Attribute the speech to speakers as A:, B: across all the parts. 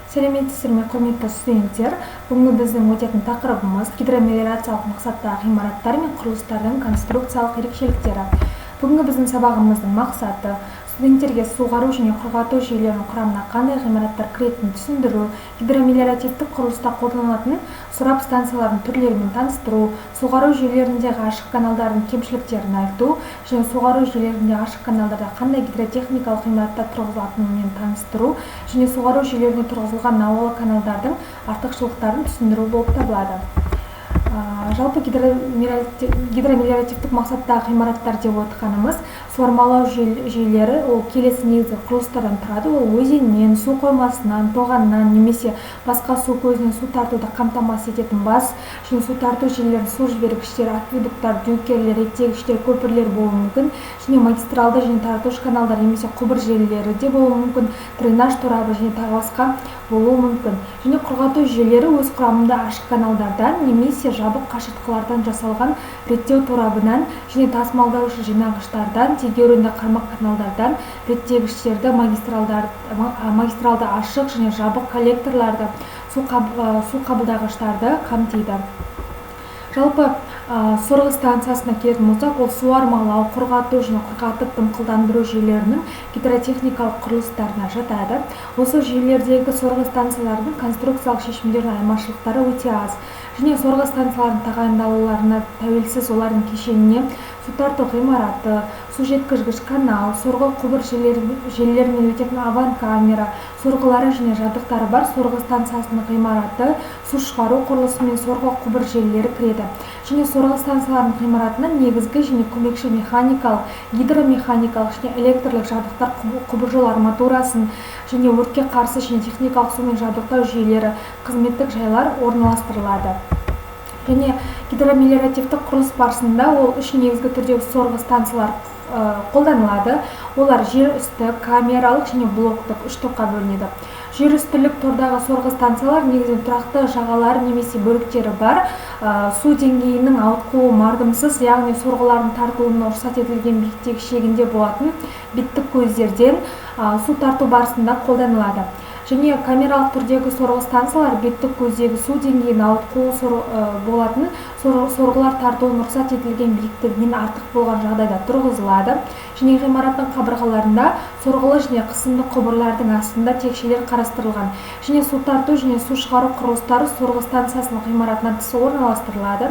A: Сәлеметсіздер ме, құрметті студенттер? Бүгінгі біздің өтетін тақырыбымыз гидромелиорациялық мақсаттағы ғимараттар мен құрылыстардың конструкциялық ерекшеліктері. Бүгінгі біздің сабағымыздың мақсаты студенттерге суғару және құрғату жүйелерінің құрамына қандай ғимараттар кіретінін түсіндіру, гидромелиоративтік құрылыста қолданылатын сорап станцияларының түрлерімен таныстыру, суғару жүйелеріндегі ашық каналдардың кемшіліктерін айту және суғару жүйелерінде ашық каналдарда қандай гидротехникалық ғимараттар тұрғызылатынымен таныстыру және суғару жүйелеріне тұрғызылған науалы каналдардың артықшылықтарын түсіндіру болып табылады. Жалпы гидромелиоративтік мақсаттағы ғимараттар деп отқанымыз суармалау жүйелері ол келесі негізгі құрылыстардан тұрады. Ол өзеннен, су қоймасынан, тоғаннан немесе басқа су көзінен су тартуды қамтамасыз ететін бас және су тарту жүйелерін су жібергіштер, акведуктар, дюкерлер, реттегіштер, көпірлер болуы мүмкін және магистралды және таратушы каналдар немесе құбыр желілері де болуы мүмкін, дренаж торабы және тағы басқа болуы мүмкін. Және құрғату жүйелері өз құрамында ашық каналдардан немесе жабық қашыртқылардан жасалған реттеу торабынан және тасымалдаушы жинағыштардан, тегеурінді қармақ каналдардан, реттегіштерді, магистралды ашық және жабық коллекторларды, су қабылдағыштарды қамтиды. Жалпы сорғы станциясына келетін болсақ, ол суармалау, құрғату және құрғатып дымқылдандыру жүйелерінің гидротехникалық құрылыстарына жатады. Осы жүйелердегі сорғы станциялардың конструкциялық шешімдердің айырмашылықтары өте аз және сорғы станциялардың тағайындауларына тәуелсіз олардың кешеніне су тарту ғимараты, су жеткізгіш канал, сорғы құбыр желілерімен өтетін аван камера, сорғылары және жабдықтары бар сорғы станциясының ғимараты, су шығару құрылысы мен сорғы құбыр желілері кіреді. Және сорғы станцияларының ғимаратына негізгі және көмекші механикалық, гидромеханикалық және электрлік жабдықтар, құбыржол арматурасын және өртке қарсы және техникалық сумен жабдықтау жүйелері, қызметтік жайлар орналастырылады. Және гидромелиоративтік құрылыс барысында ол үш негізгі түрдегі сорғы станциялар қолданылады. Олар жер үсті, камералық және блоктық үш топқа бөлінеді. Жер үстілік тордағы сорғы станциялар негізінен тұрақты жағалар немесе бөліктері бар, су деңгейінің ауытқуы мардымсыз, яғни сорғылардың тартылуына рұқсат етілген биіктігі шегінде болатын беттік көздерден су тарту барысында қолданылады. Және камералық түрдегі сорғы станциялар беттік көздегі су деңгейінің ауытқуы болатын сорғылар тартуын рұқсат етілген биіктігінен артық болған жағдайда тұрғызылады. Және ғимараттың қабырғаларында сорғылы және қысымды құбырлардың астында текшелер қарастырылған. Және су тарту және су шығару құрылыстары сорғы станциясының ғимаратынан тыс орналастырылады.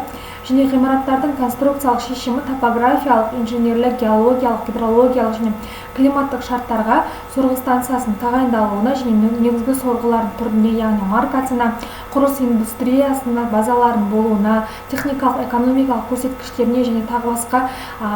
A: Және ғимараттардың конструкциялық шешімі топографиялық, инженерлік, геологиялық, гидрологиялық және климаттық шарттарға сорғы станциясының тағайындалуына және негізгі сорғылардың түріне, яғни маркасына, құрылыс индустриясына, базалардың болуына, техникалық, экономикалық көрсеткіштеріне және тағы басқа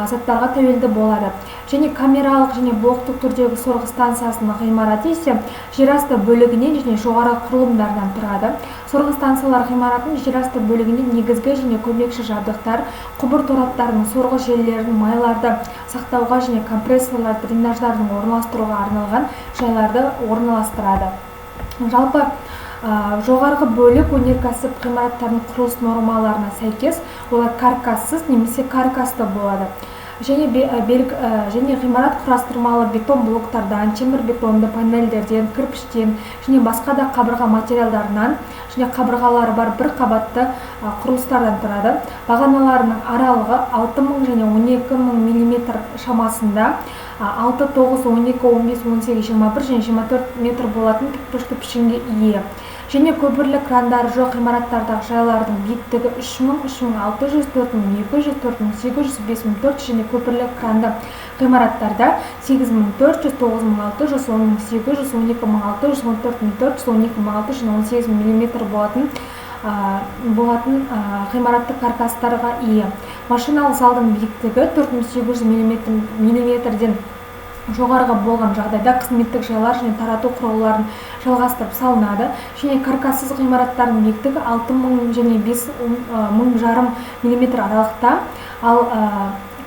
A: заттарға тәуелді болады. Және камералық және блоктық түрдегі сорғы станциясының ғимараты ise жерасты бөлігінен және жоғары құрылымдардан тұрады. Сорғы станциялар ғимаратын жерасты бөлігінен негізгі және көмекші жабдықтар, құбыр тораптарының, сорғы желілерінің, майларды сақтауға және компрессорлар, дренаждардың орналастыруға арналған жайларды орналастырады. Жалпы жоғарғы бөлік өнеркәсіп ғимараттарының құрылыс нормаларына сәйкес олар каркассыз немесе каркасты болады. Және ғимарат құрастырмалы бетон блоктардан, темір-бетонды панельдерден, кірпіштен және басқа да қабырға материалдарынан және қабырғалары бар бір қабатты құрылыстардан тұрады. Бағаналарының аралығы 6000 және 12000 мм шамасында 6, 9, 12, 15, 18, 21 және 24 метр болатын тікбұрышты пішінге ие. Және көпірлі крандары жоқ ғимараттардағы жайлардың биіктігі 3000, 3600, 4200, 4800, 5400 және көпірлі кранды ғимараттарда 8400, 9600, 10800, 12600, 14400, 12600 және 18000 мм болатын ғимаратты каркастарға ие. Машиналық залдың биіктігі 4800 мм-ден жоғарғы болған жағдайда қызметтік жайлар және тарату құрылғыларын жалғастырып салынады. Және каркассыз ғимараттардың биіктігі 6000 және 5500 мм аралықта, ал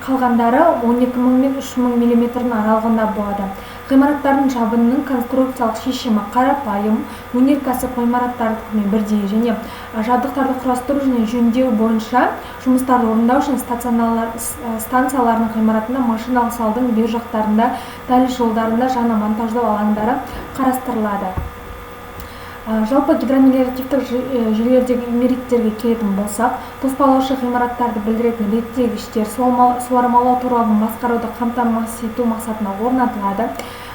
A: қалғандары 12000 мен 3000 мм аралығында болады. Ғимараттардың жабынының конструкциялық шешімі қарапайым, өнеркәсіп ғимараттарымен бірдей және жабдықтарды құрастыру және жөндеу бойынша жұмыстарды орындау үшін станцияларының ғимаратында машиналық залдың бер жақтарында, дәліз жолдарында жаңа монтаждау алаңдары қарастырылады. Жалпы гидромелиоративтік жүйелердегі мериттерге келетін болсақ, тоспалаушы ғимараттарды білдіретін реттегіштер суармалау торабын басқаруды қамтамасыз ету мақсатында орнатылады.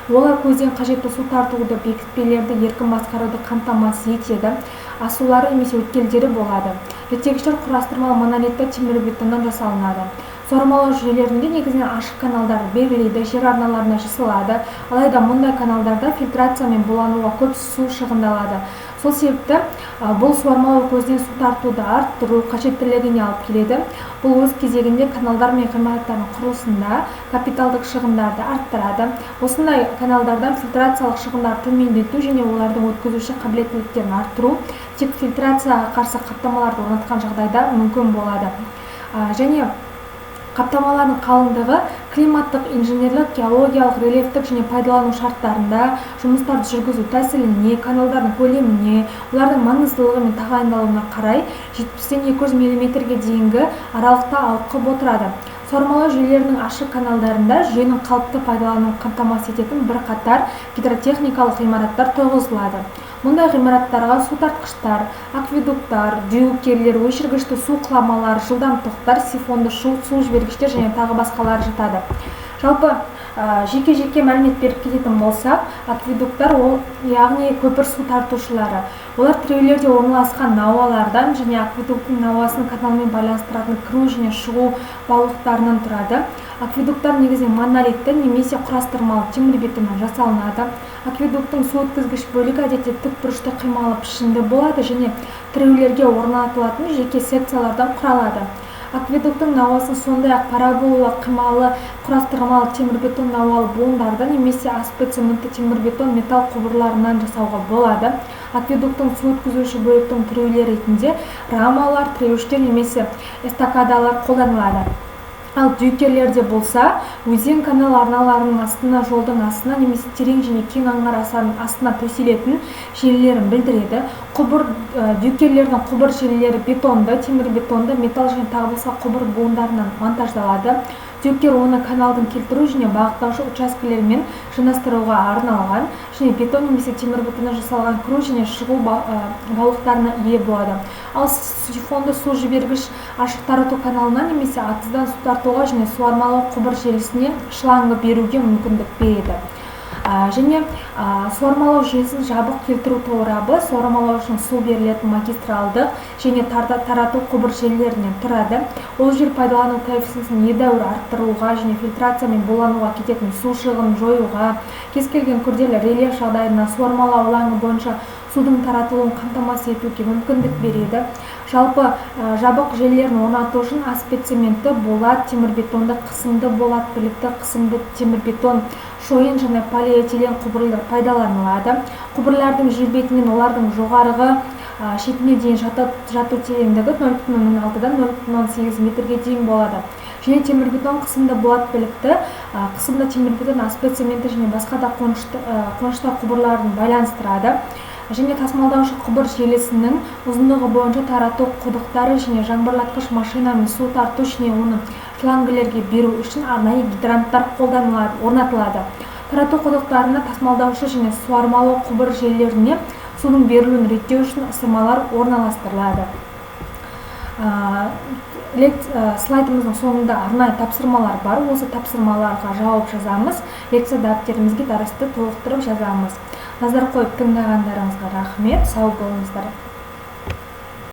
A: Олар көзден қажетті су тартуды, бекітпелерді еркін басқаруды қамтамасыз етеді. Асулары немесе өткелдері болады. Реттегіштер құрастырмалы монолитті темірбетоннан жасалынады. Суармалау жүйелерінде негізінен ашық каналдар белгілейді, жер арналарына жасалады. Алайда мұндай каналдарда фильтрация мен булануға көп су шығындалады. Сол себепті бұл суармалау көзінен су тартуды арттыру қажеттілігіне алып келеді. Бұл өз кезегінде каналдар мен ғимараттардың құрылысында капиталдық шығындарды арттырады. Осындай каналдардан фильтрациялық шығындар төмендету және олардың өткізуші қабілеттіліктерін арттыру тек фильтрацияға қарсы қаптамаларды орнатқан жағдайда мүмкін болады. Және қаптамалардың қалыңдығы климаттық, инженерлік, геологиялық, рельефтік және пайдалану шарттарында, жұмыстарды жүргізу тәсіліне, каналдардың көлеміне, олардың маңыздылығы мен тағайындалуына қарай 70-тен 200 мм-ге дейінгі аралықта ауытқып отырады. Суармалау жүйелерінің ашық каналдарында жүйенің қалыпты пайдалануын қамтамасыз ететін бірқатар гидротехникалық ғимараттар тұрғызылады. Мұндай ғимараттарға су тартқыштар, акведуктар, дюкерлер, өшіргішті су құламалар, жылдамдықтар, сифонды су жібергіштер және тағы басқалары жатады. Жалпы жеке-жеке мәлімет беріп кететін болсақ, акведуктар яғни көпір су тартушылары. Олар тіреулерде орналасқан науалардан және акведуктың науасын каналмен байланыстыратын кіру және шығу балықтарынан тұрады. Акведуктар негізінен монолитті немесе құрастырмалы темірбетоннан жасалынады. Акведуктың су өткізгіш бөлігі әдетте тікбұрышты қималы пішінді болады және тіреулерге орнатылатын жеке секциялардан құралады. Акведуктың науасын сондай-ақ парабола қималы құрастырмалы темірбетон науалы буындарды немесе асбест-цементті темірбетон металл құбырларынан жасауға болады. Акведуктың су өткізуші бөліктің тіреулері ретінде рамалар, тіреуіштер немесе эстакадалар қолданылады. Ал дюкерлерде болса, өзен канал арналарының астына, жолдың астына немесе терең және кең аңғар астына төселетін желілерін білдіреді. Дюкерлердің құбыр желілері бетонды, темірбетонды, металл және тағы басқа құбыр буындарынан монтаждалады. Дюкер оны каналдың келтіру және бағыттаушы учаскелермен жинастыруға арналған және бетон немесе темірбетоннан жасалған кіру және шығу балықтарына ие болады. Ал сифонды су жібергіш ашық тарату каналына немесе атыздан су тартуға және суармалау құбыр желісіне шлангы беруге мүмкіндік береді. Және суармалау жүйесін жабық келтіру торабы суармалау үшін су берілетін магистралдық және тарату құбыр желілерінен тұрады. Ол жер пайдалану коэффициентін едәуір арттыруға және фильтрация мен булануға кететін су шығынын жоюға, кез келген күрделі рельеф жағдайына суармалау алаңы бойынша судың таратылуын қамтамасыз етуге мүмкіндік береді. Жалпы жабық желілерін орнату үшін асбест-цементті, болат, темірбетонды, қысымды болат, білікті қысымды темірбетон, шойын және полиэтилен құбырлар пайдаланылады. Құбырлардың жер бетінен олардың жоғарғы шетіне дейін жату тереңдігі 0,06-дан 0,18 метрге дейін болады. Және темірбетон қысымды болат білікті, қысымды темірбетон, асбест-цементі және басқа да қоныштар құбырларын байланыстырады. Және тасымалдаушы құбыр желісінің ұзындығы бойынша тарату құдықтары және жаңбырлатқыш машинамен су тарту және оны шлангілерге беру үшін арнайы гидранттар орнатылады. Тарату құдықтарына тасымалдаушы және суармалау құбыр желілеріне судың берілуін реттеу үшін ысырмалар орналастырылады. Слайдымыздың соңында арнайы тапсырмалар бар. Осы тапсырмаларға жауап жазамыз. Лекция дәптерімізге дәрісті толықтырып жазамыз. Назар қойып тыңдағандарыңызға рахмет. Сау болыңыздар.